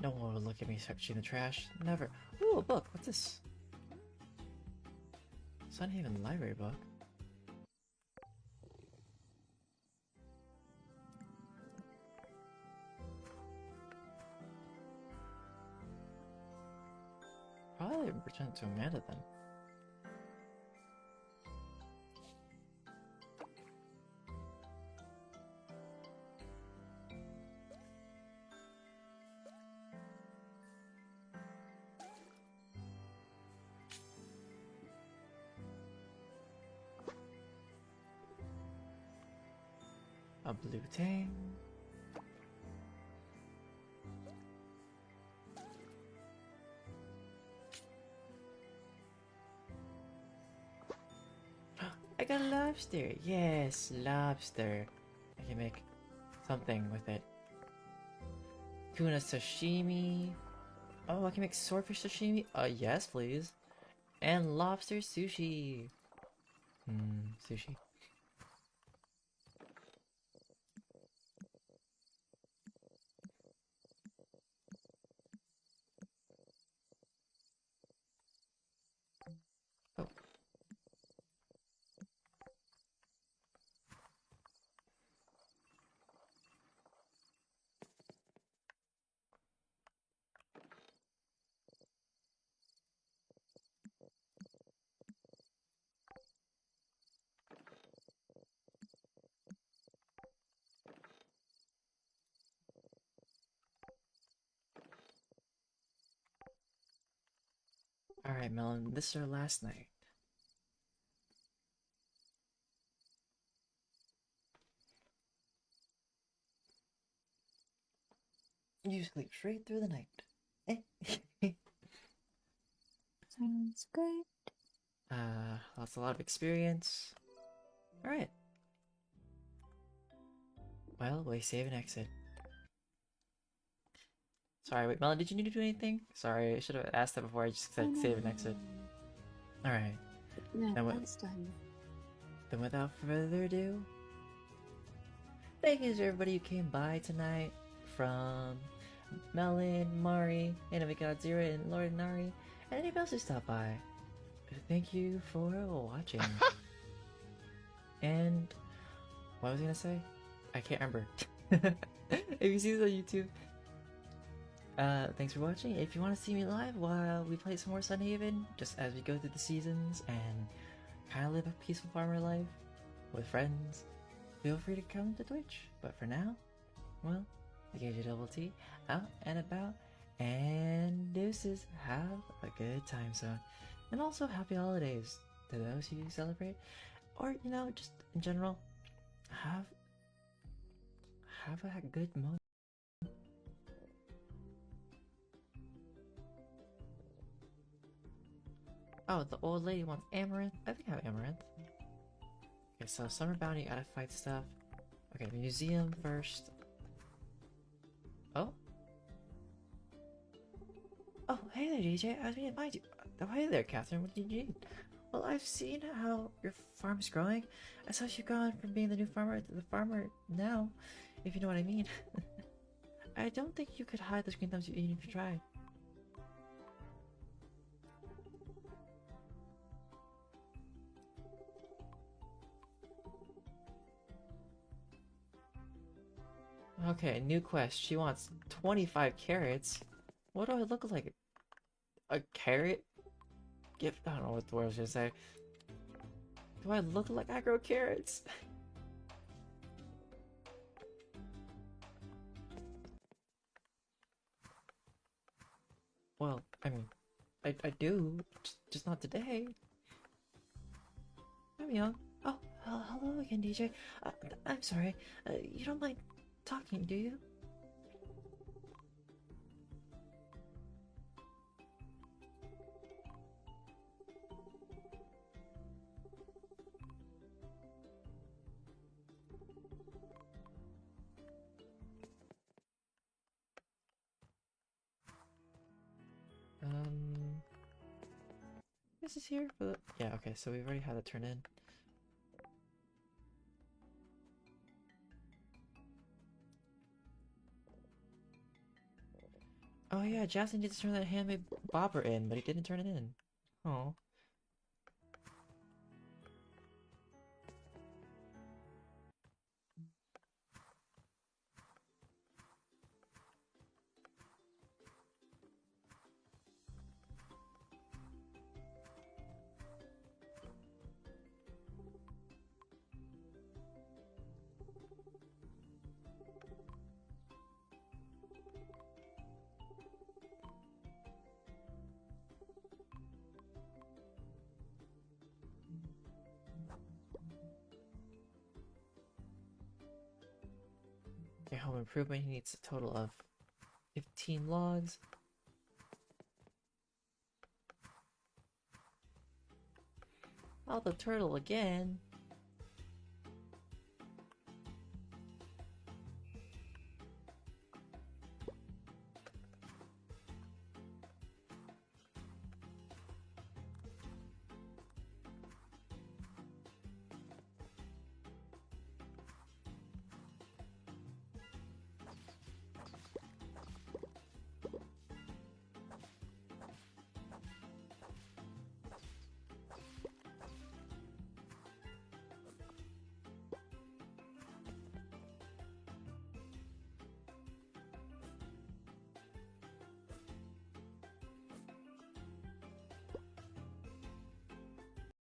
No one would look at me searching the trash. Never. Ooh, a book. What's this? Sunhaven library book. Probably return it to Amanda then. A blue tang. I got a lobster. Yes, lobster. I can make something with it. Tuna sashimi. Oh, I can make swordfish sashimi? Yes, please. And lobster sushi. Sushi. Oh. Alright, Melon, this is our last night. You sleep straight through the night. Sounds good. Lots a lot of experience. Alright. Well, we save and exit. Sorry, wait, Melon, did you need to do anything? Sorry, I should have asked that before I just said save and exit. Alright. No, Now that's done. Then without further ado, thank you to everybody who came by tonight, from Melon, Mari, Anime Godzilla, and Lord Nari, and anybody else who stopped by. Thank you for watching. And what was I gonna say? I can't remember. If you see this on YouTube, thanks for watching. If you want to see me live while we play some more Sunhaven, just as we go through the seasons and kind of live a peaceful farmer life with friends, feel free to come to Twitch. But for now, well, KJ Double T out and about, and deuces. Have a good time zone, and also happy holidays to those who celebrate, or you know, just in general, have a good moment. Oh, the old lady wants amaranth. I think I have amaranth. Okay, so summer bounty, gotta fight stuff. Okay, museum first. Oh? Oh, hey there, DJ. I was going to find you. Oh, hey there, Catherine. What did you need? Well, I've seen how your farm's growing. I saw you gone from being the new farmer to the farmer now, if you know what I mean. I don't think you could hide those green thumbs even if you tried. Okay, new quest. She wants 25 carrots. What do I look like? A carrot? Gift? I don't know what the word I was gonna say. Do I look like I grow carrots? Well, I mean, I do, just not today. I'm young. Oh, hello again, DJ. I'm sorry. You don't mind talking, do you? This is here for the... Yeah, okay, so we've already had it turn in. Oh yeah, Jackson needs to turn that handmade bobber in, but he didn't turn it in. Oh. Okay, home improvement, he needs a total of 15 logs. Oh, the turtle again.